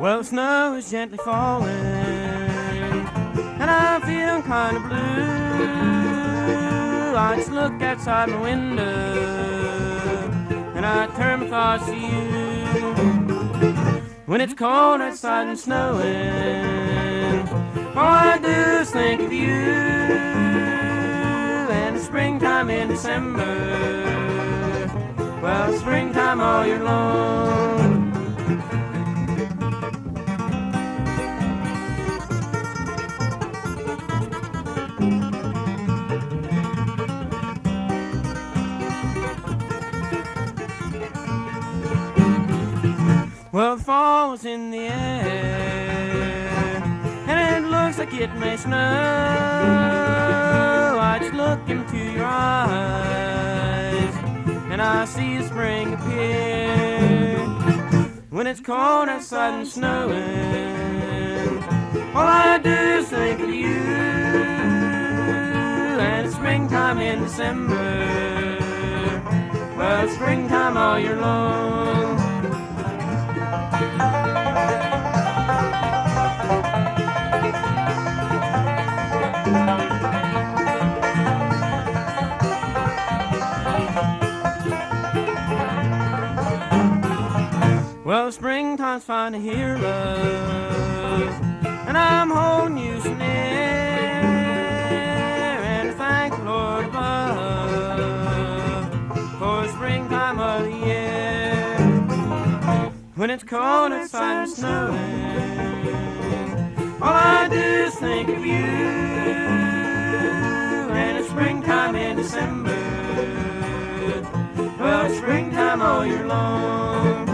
Well, the snow is gently falling, and I'm feeling kind of blue. I just look outside my window, and I turn my thoughts to you. When it's cold outside and snowing, all I do is think of you. And it's springtime in December, well, it's springtime all year long. Well, the fall is in the air, and it looks like it may snow. I just look into your eyes, and I see the spring appear. When it's cold outside and snowing, all I do is think of you. And it's springtime in December, well, it's springtime all year long. Well, springtime's fine to hear love, and I'm holding you so near, and I thank the Lord above for the springtime of the year. When it's cold outside and snowing, all I do is think of you, and it's springtime in December, well, it's springtime all year long.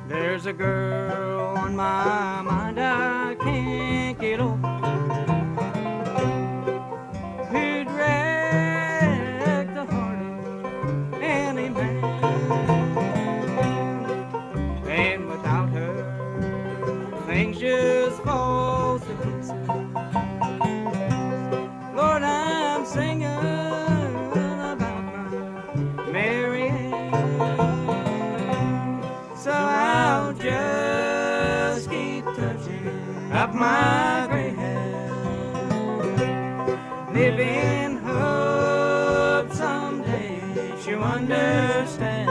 There's a girl on my mind I can't get over, who'd wreck the heart of any man. And without her, things just fall to pieces. Lord, I'm singing about my Mary Ann. So I'll just keep touching up my gray hair, live in hope someday she'll understand.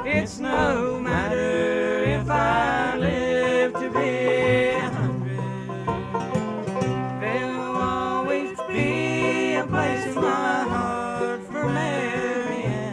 It's no matter if I live to be 100, there'll always be a place in my heart for Mary Ann.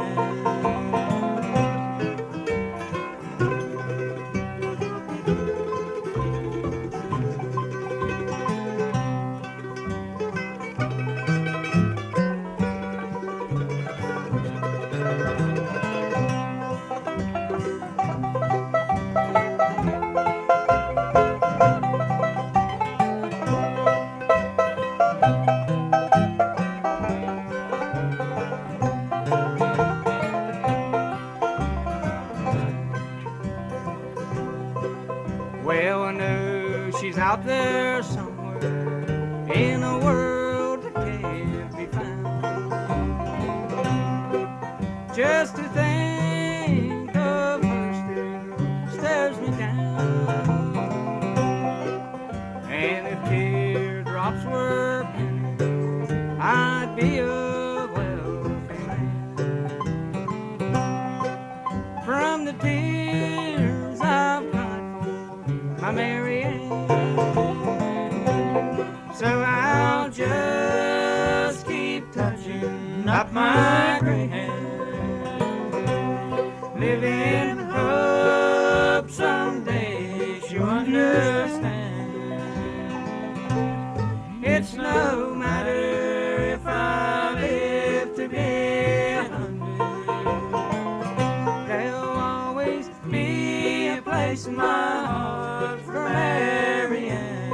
Well, I know she's out there somewhere in a world that can't be found. Just to think of her still stares me down. And if teardrops were pennies, I'd be a wealthy man. From the tears I've cried for my Mary Ann, so I'll just keep touching up my gray hair. Living in hope someday she'll understand. It's no matter if I live to be 100. There'll always be a place in my heart for Mary Ann.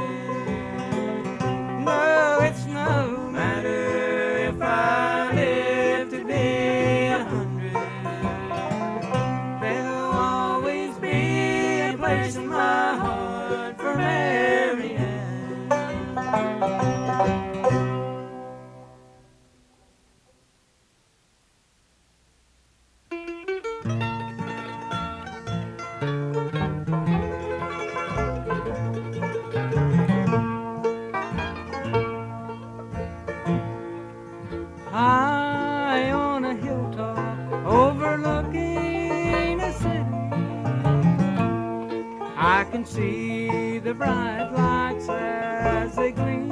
No, it's no matter if I live to be 100. There'll always be a place in my heart for Mary Ann. High on a hilltop overlooking a city, I can see the bright lights as they gleam.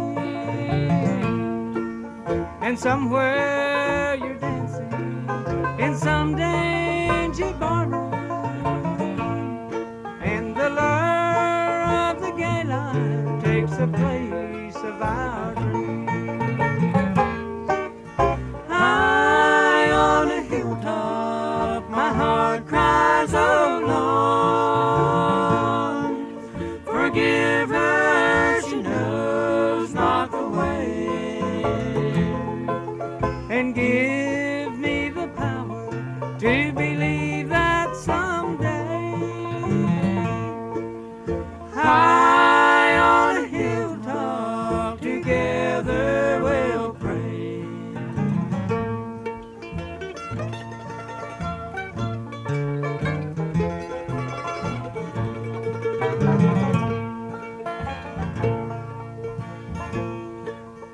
And somewhere you're dancing in some dingy barroom, and the lure of the gay light takes the place of our dream. High on a hilltop, my heart cries, oh Lord, forgive her, she knows not the way, and give me the power to believe that someday, high on a hilltop, together we'll pray.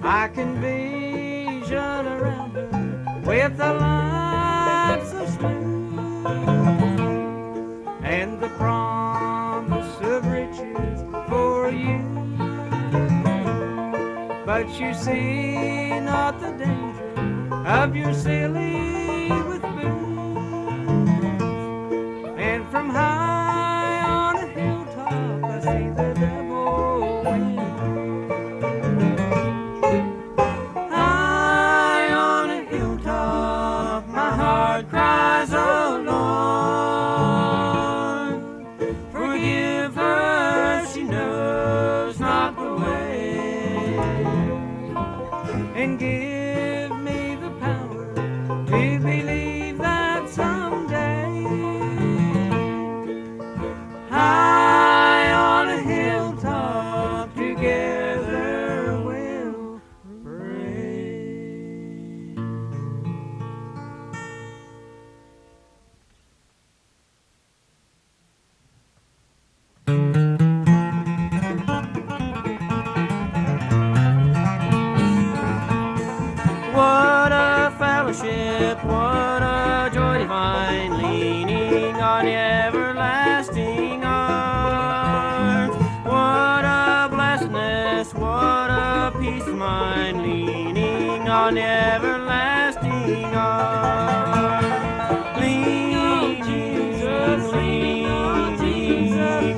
I can vision around her with the lights of smooth and the promise of riches for you. But you see not the danger of your silly with booze. And from high on a hilltop I see the devil win. Cries, oh Lord, forgive her, she knows not the way, and give me the power to believe that someday, high on a hilltop, together we'll pray. What a fellowship, what a joy divine, leaning on the everlasting arms. What a blessedness, what a peace of mind, leaning on the everlasting arms. Leaning,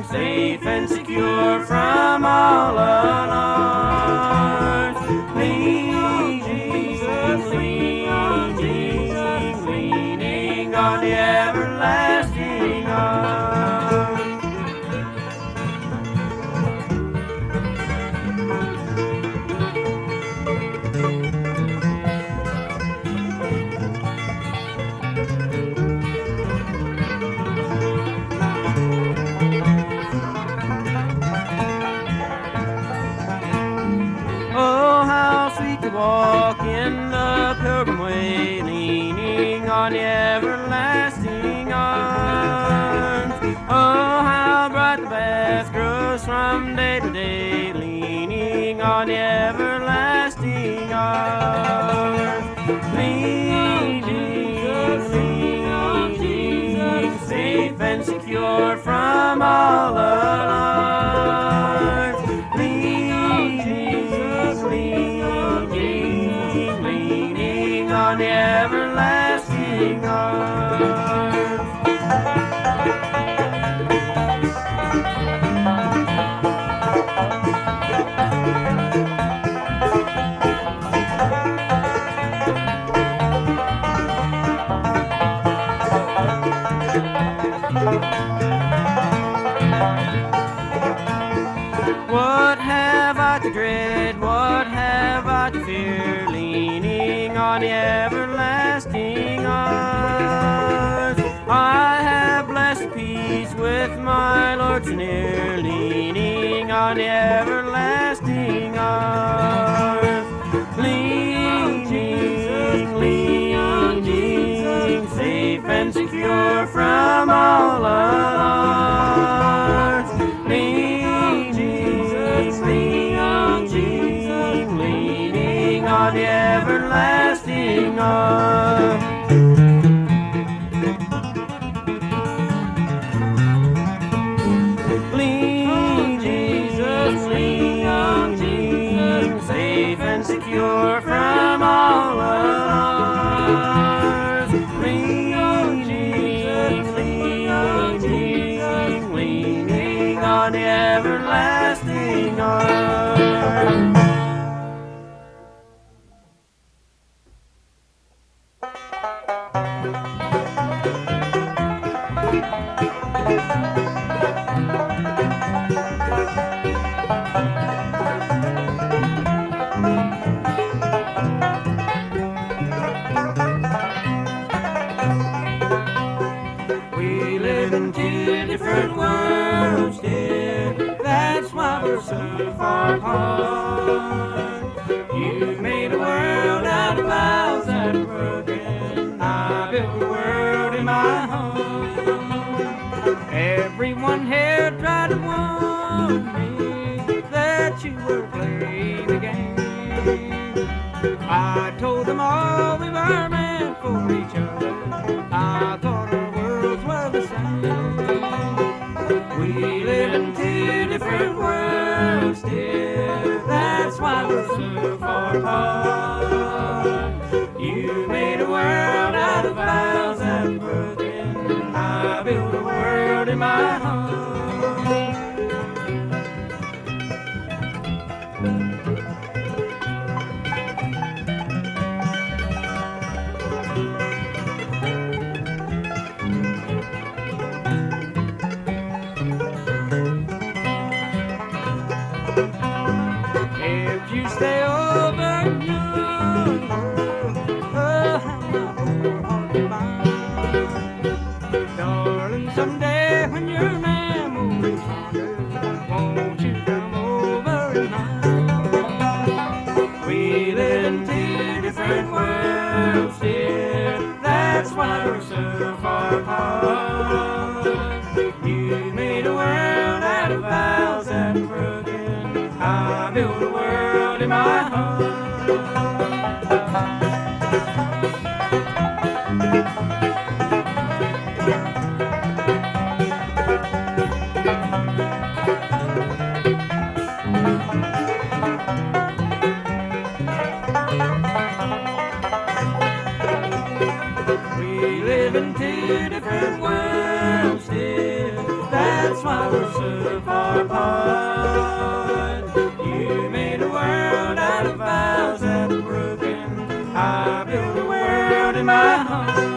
safe and secure from all alarms. Leaning on the everlasting arms. Oh, how sweet to walk in the pilgrim way, leaning on the everlasting arms. Oh, how bright the path grows from day to day, leaning on the everlasting arms. Leaning, safe and secure from all alarms. Leaning on on the everlasting arms. What have I to dread? What have I to fear? Leaning on the everlasting arms. I have blessed peace with my Lord so near, leaning on the everlasting arms. Leaning, leaning, safe and secure from all alarms. Leaning on the everlasting arms. Lean, Jesus, lean, safe and secure from all alarms. Lean, Jesus, leaning on the everlasting arms. We live in two different worlds, dear. That's why we're so far apart. You made a world out of vows that are broken. I built a world in my home. Everyone here tried to warn me that you were playing the game. I told them all we were meant for each other. I thought our worlds were the same. We live in two different worlds, dear. That's why we're so far apart. You made a world out of vows that were broken. I built a world in my home. If you stay over in your world, oh, how my poor heart will bind. Darling, someday when your memory's stronger, won't you come over and mine? We live in two different worlds, dear. That's why we're so far apart. You made a world out of vows that were broken. I built a world in my heart. We live in two different worlds, dear. That's why we're so far apart. You made a world out of vows that were broken. I built a world in my heart.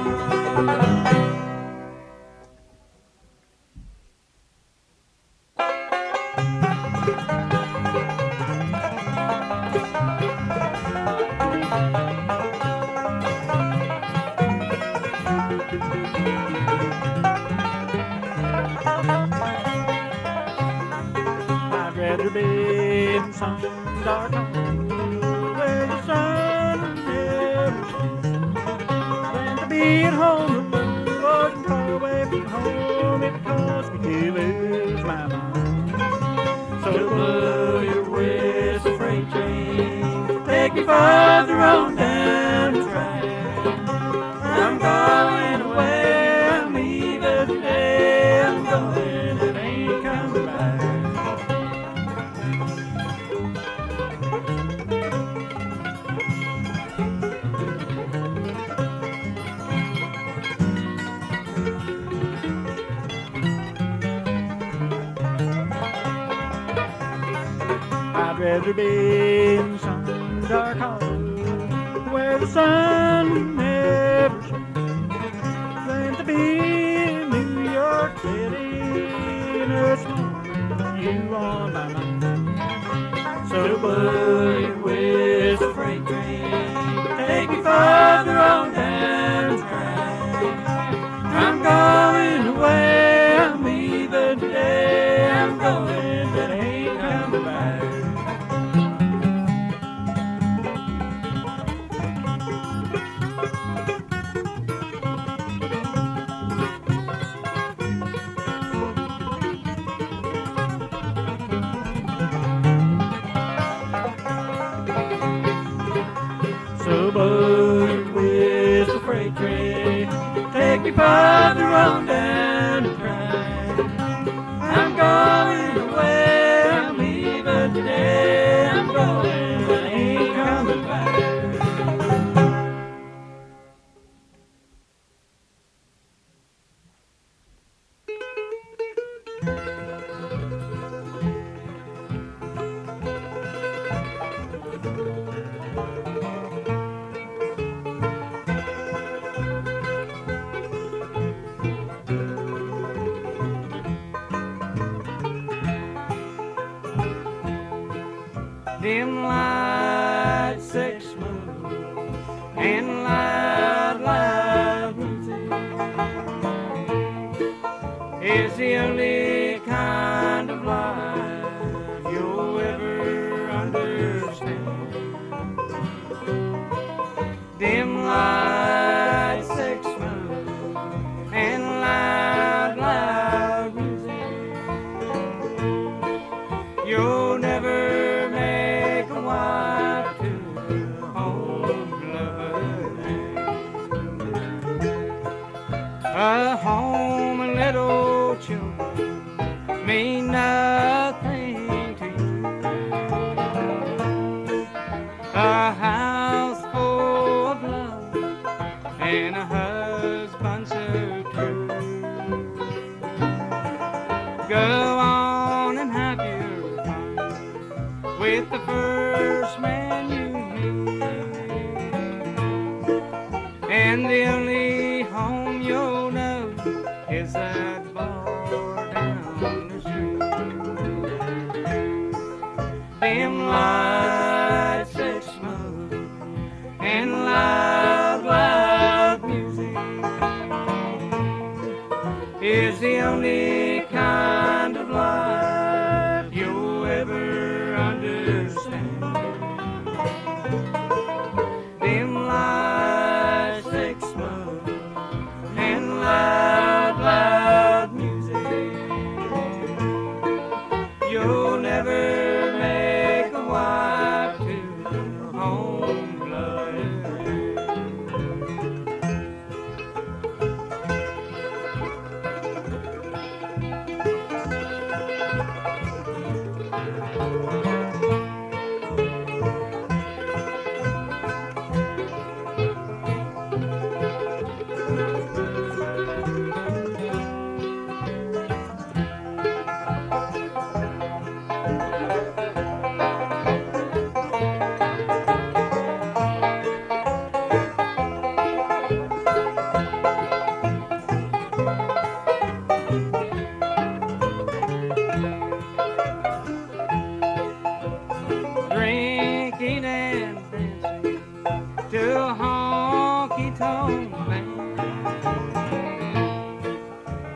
I'd rather be in some dark hole where the sun never shines than to be at home alone and far away from home. It caused me to lose my mind. So blow your whistle, freight train, take me farther on down the track. I'm going away, I'm leaving today, I'm going, it ain't coming back. rather be in some dark hollow where the sun never shines than to be in New York City in a small you on my mind. So buddy, with a freight train, take me farther on down the track. I'm going away, I'm leaving today, I'm going, but I ain't coming back. So buddy, with a freight train, take me farther on down the track. I'm going away, I'm leaving today, I'm going, but I ain't coming back. Dim lights, sex smoke, and loud, loud music is the only kind of life you'll ever understand. Dim lights, sex smoke, and loud, loud music, you'll never a home and little children mean nothing to you. A house full of love and a husband so true. Go on and have your fun with the first man you meet, and the only home you'll know is that bar down the street. Dim lights, sex smoke, and loud, loud music is the only kind of life you'll ever understand. Dim lights, sex smoke, and loud, loud music, you'll never make a wife to home blood. Drinking and dancing to a honky-tonk man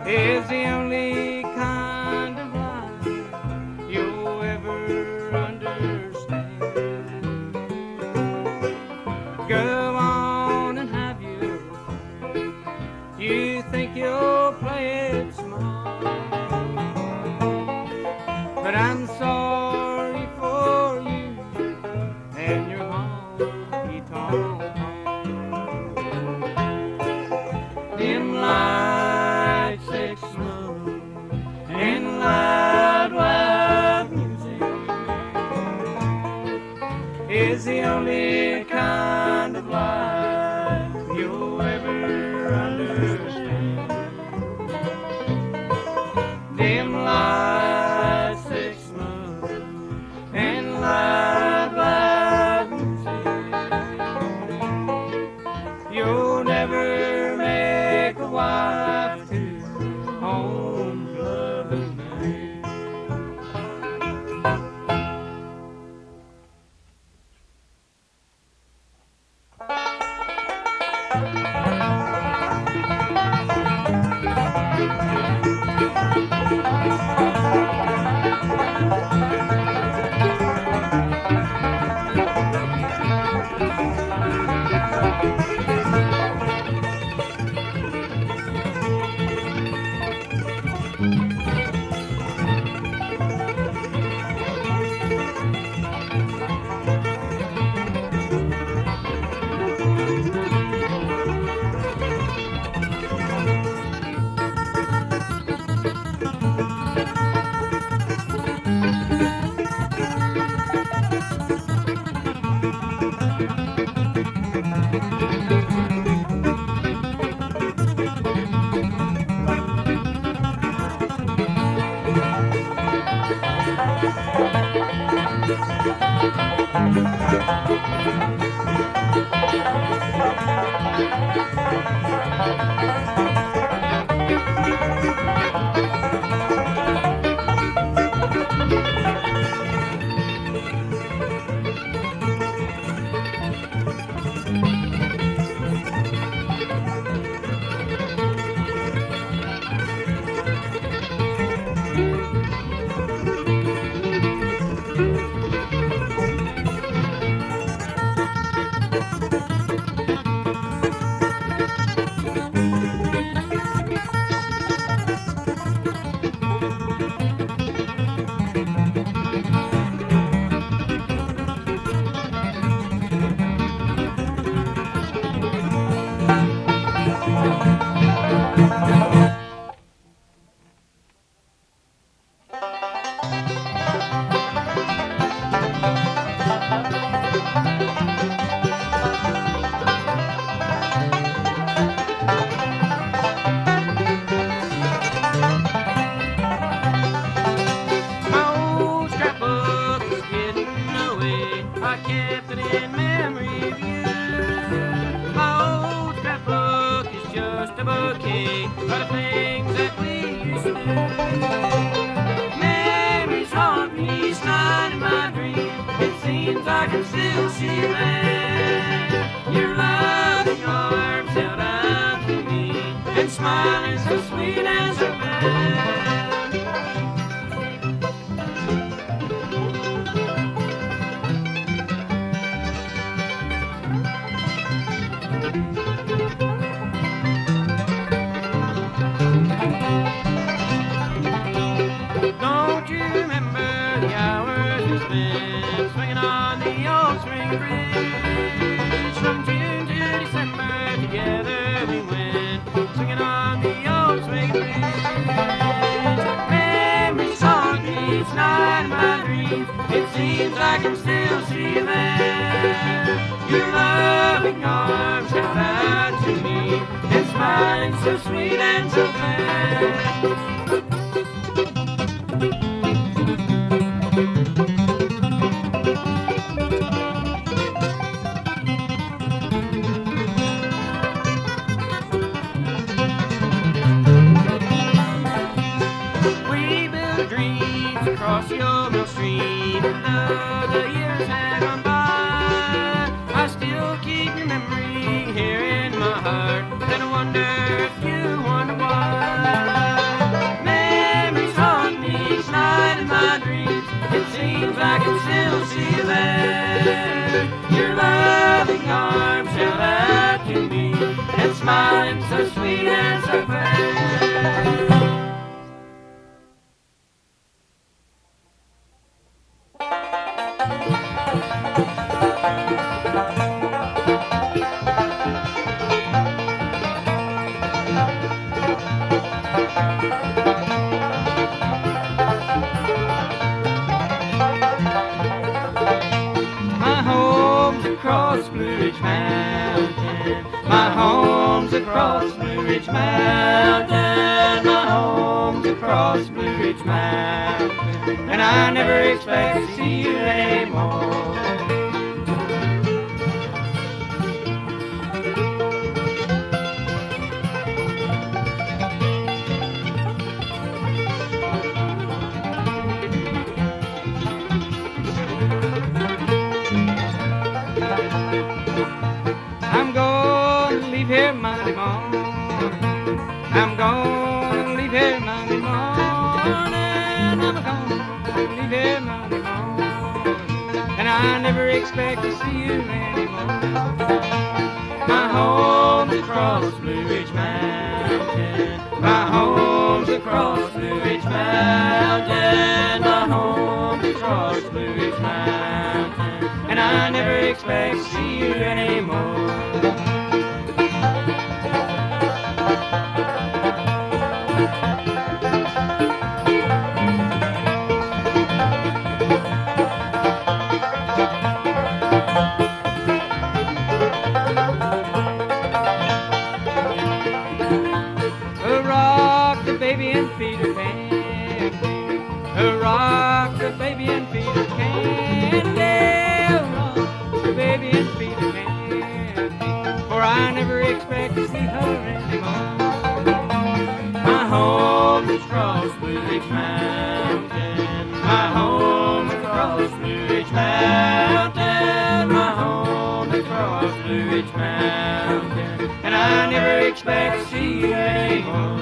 is the only kind of life you'll ever understand. Go on and have your fun. You think you'll play it smart, but I'm sorry for you and your honky-tonk home. Dim lights, sex smoke, and loud, loud music is the only kind of life you'll ever understand. Dim lights, sex smoke, and loud leave here Monday morning. I'm gonna leave here Monday morning. I'm gonna leave here Monday morning. And I never expect to see you anymore. My home's across Blue Ridge Mountain. My home's across Blue Ridge Mountain. My home's across Blue Ridge Mountain. And I never expect to see you anymore. Rock the baby and feed her candy. Rock the baby and feed her candy. Rock the baby and feed her candy. For I never expect to see her anymore. My home is across Blue Ridge Mountain. My home is across Blue Ridge Mountain. My home is across Blue Ridge Mountain. And I never expect to see you anymore.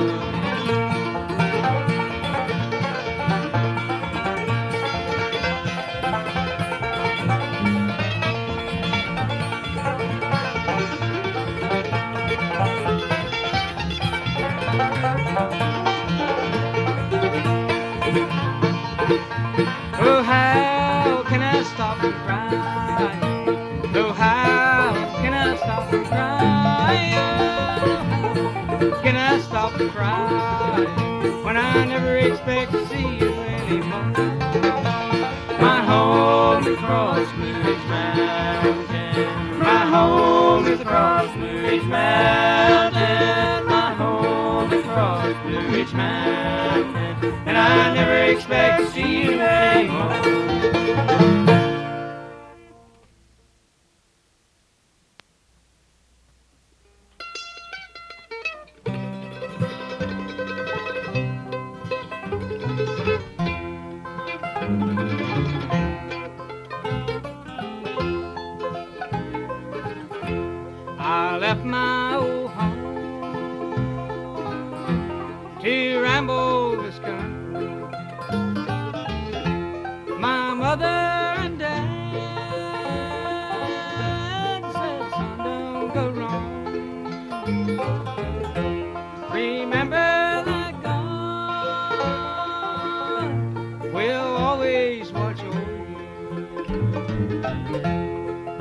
Oh, how can I stop from crying? Oh, how can I stop from crying? Oh, can I stop from crying when I never expect to see you anymore? My home is across Blue Ridge Mountain. My home is across Blue Ridge Mountain. My home is across Blue Ridge Mountain. And I never expect to see you anymore. I left my old home to ramble this country. My mother and dad said, son, don't go wrong. Remember that God will always watch over you,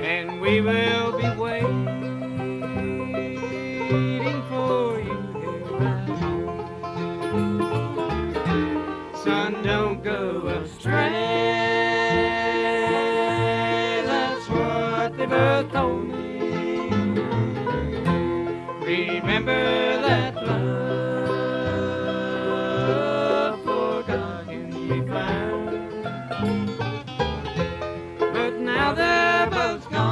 and we will be waiting for you here at home. Son, don't go astray. That's what they both told me. Remember that love for God can be found. But now they're both gone.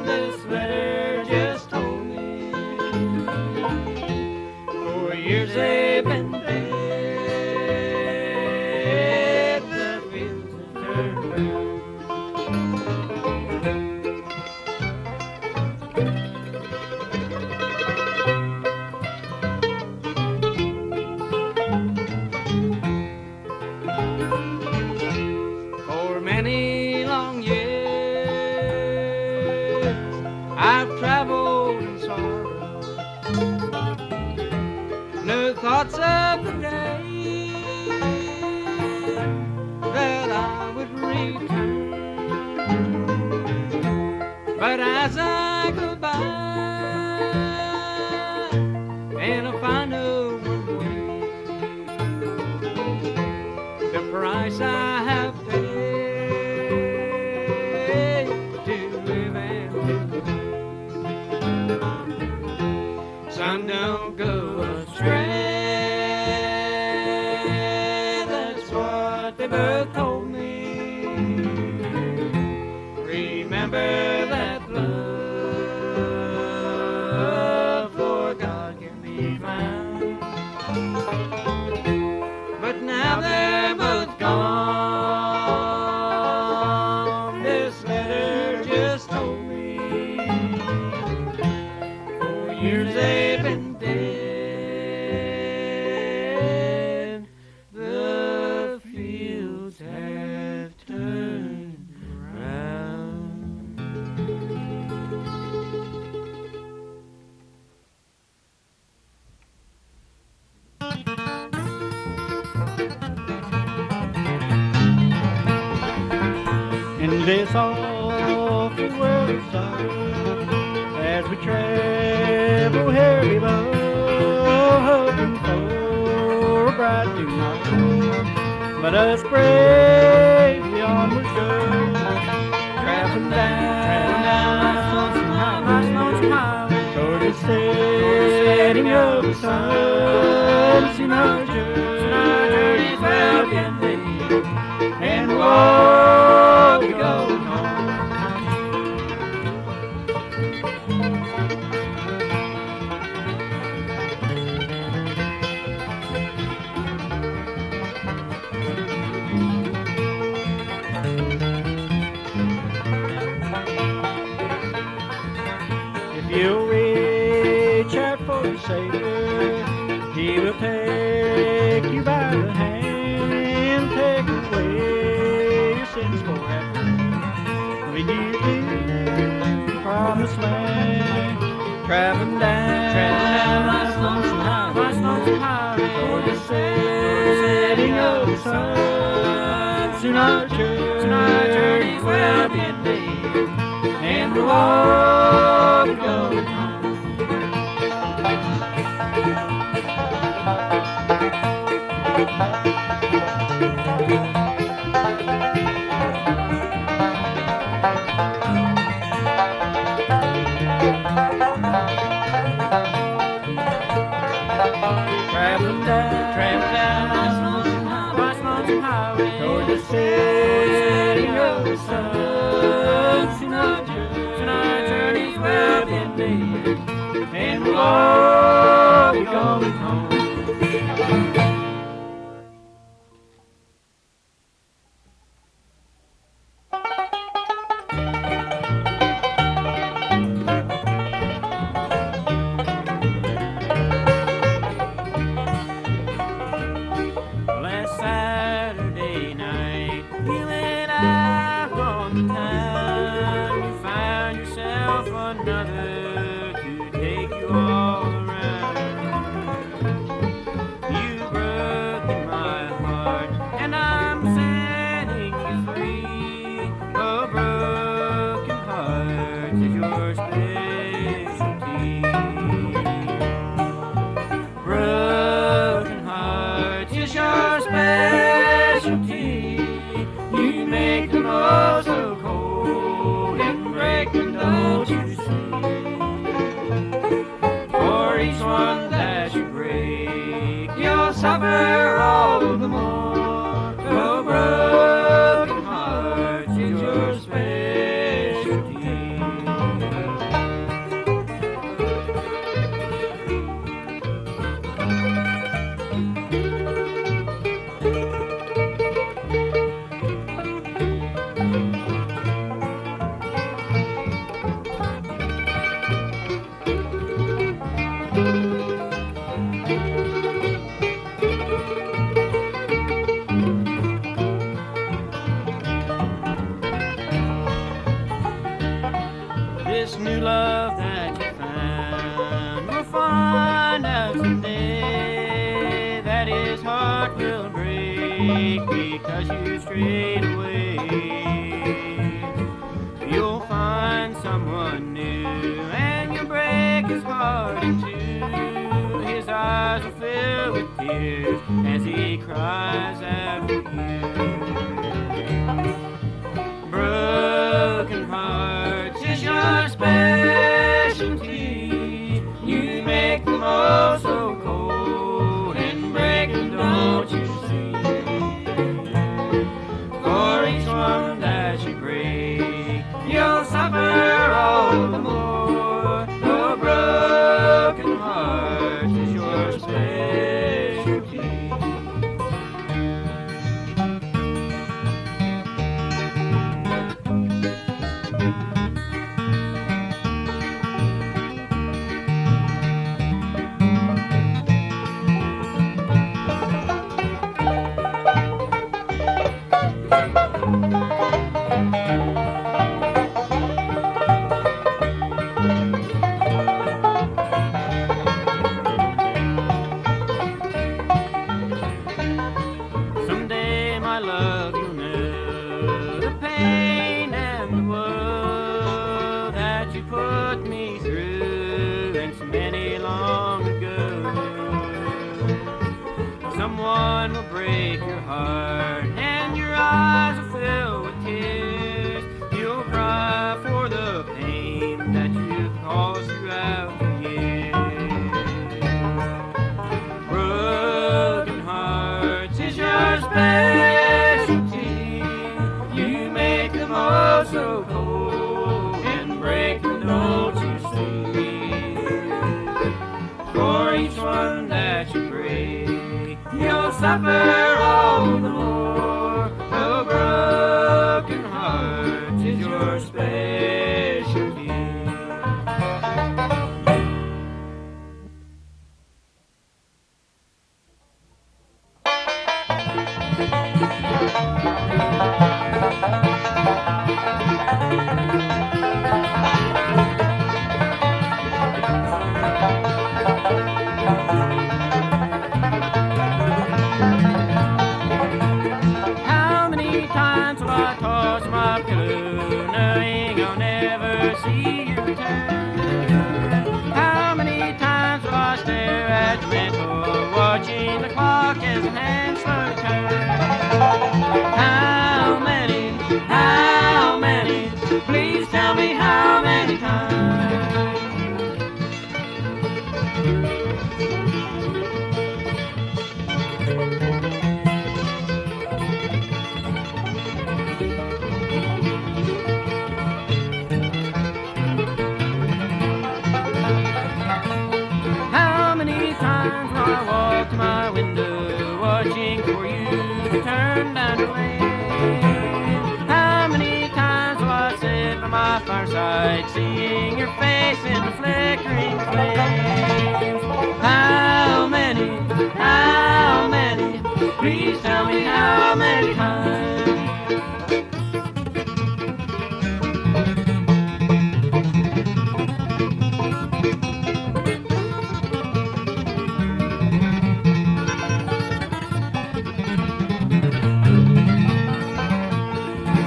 This letter just told me. For years they've been dead. The wheels have turned round. For many long years I've traveled in sorrow. No thoughts of the day that I would return. But as I go by and I find no one waiting, the price I have paid to live and to live. Son, don't go astray. That's what they both told me. Remember that love for God can be found. But now they're both gone. This letter just told me. years they've been dead. The fields have turned round. In this awful world of sorrow, as we travel heavy bow, hoping for a bright tomorrow, let us bravely onward go, traveling down life's lonesome highway, toward the setting of the sun. Soon our journey's well beginning, and we'll all be going home. If you'll reach out for the Savior, He will take you by the hand, take away your sins forever. Lead you to the promised land, traveling down life's lonesome highway, toward the setting of the sun. Soon our journey's well beginning, and we'll all be going home. Traveling down life's lonesome highway, toward the setting of the sun. Soon our journey's well beginning, and we'll all be going home. Last Saturday night, you and I gone to town. You found yourself another to take you all around. You broke in my heart, and I'm setting you free. A broken heart is your specialty. Broken heart is your specialty. You make them all so cold and break them, don't you see? For each one that you break, you'll suffer all the more. A broken heart is your specialty. This new love that you found will find out someday that his heart will break because you strayed away. You'll find someone new and you'll break his heart in two. His eyes will fill with tears as he cries out for you. Broken hearts is your specialty. You make them all so cold and break them, don't you see? For each one that you break, you'll suffer all the more. A broken put me through, and so many long ago. Someone will break your heart, and your eyes will fill with tears. You'll cry for the pain that you've caused throughout the years. Broken hearts is your specialty. You make them all so cold and break them, don't you see? For each one that you break, you'll suffer all the more. A broken heart is your specialty. How many times will I toss my pillow, knowing I'll never see you return? How many times will I stare at the mantel, watching the clock as the hands slowly turn? How many, please tell me how many times? How many times will I walk to my window, watching for you to turn down the lane? How many times will I sit by my fireside, seeing your face in the flickering flames? How many, please tell me how many times?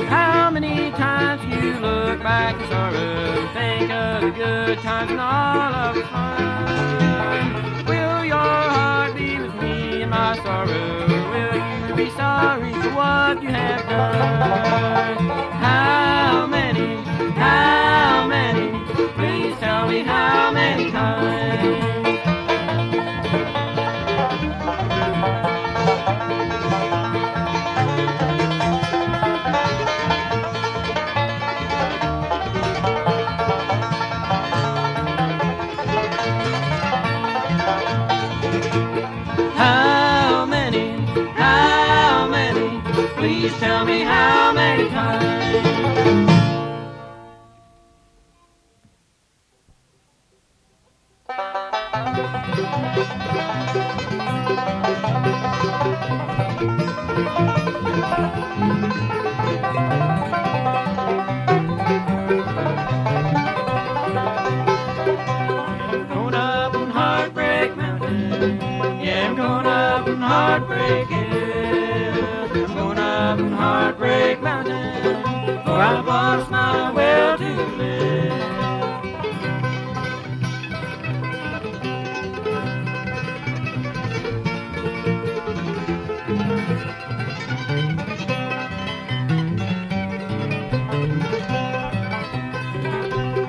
How many times you look back in sorrow and think of the good times and all of the fun? Will your heart be with me in my sorrow, or will you be sorry for what you have done? How many, please tell me how many times? How many, please tell me how many times? Going up on Heartbreak Mountain. Yeah, I'm going up on Heartbreak Hill. I'm going up on Heartbreak Mountain, for I've lost my will to live.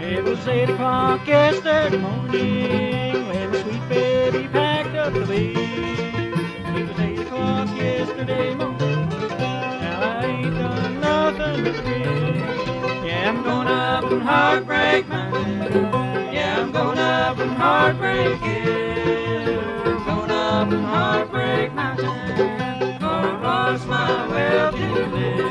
It was 8 o'clock yesterday morning when the sweet baby packed up to leave. It was 8 o'clock yesterday morning. Now I ain't done nothing but dream. Yeah, I'm going up on Heartbreak Mountain. Yeah, I'm going up on Heartbreak Hill. I'm going up on Heartbreak Mountain, for I've lost my will to live.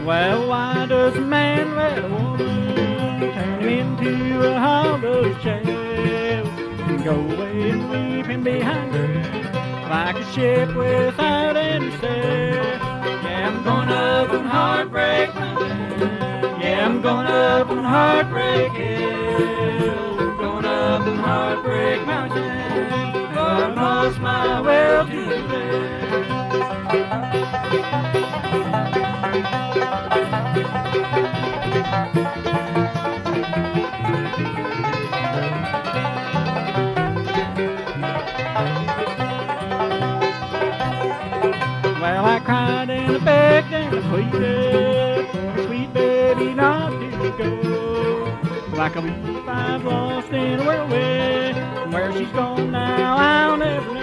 Well, why does a man let a woman turn him into a hollow shell and go away and leave him behind her like a ship without any sail? Yeah, I'm going up on Heartbreak Mountain. Yeah, I'm going up on Heartbreak Hill, going up on Heartbreak Mountain. I lost my will to live. Well, I cried and I begged and I pleaded for a sweet baby not to go. Like a leaf I've lost in a whirlwind. Where she's gone now, I'll never know.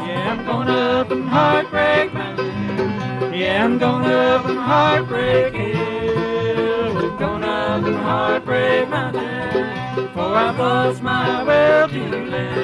Yeah, I'm going up on Heartbreak Mountain. Yeah, I'm going up on Heartbreak Hill. I'm going up on Heartbreak Mountain. For I've lost my will to live.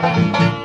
Thank you.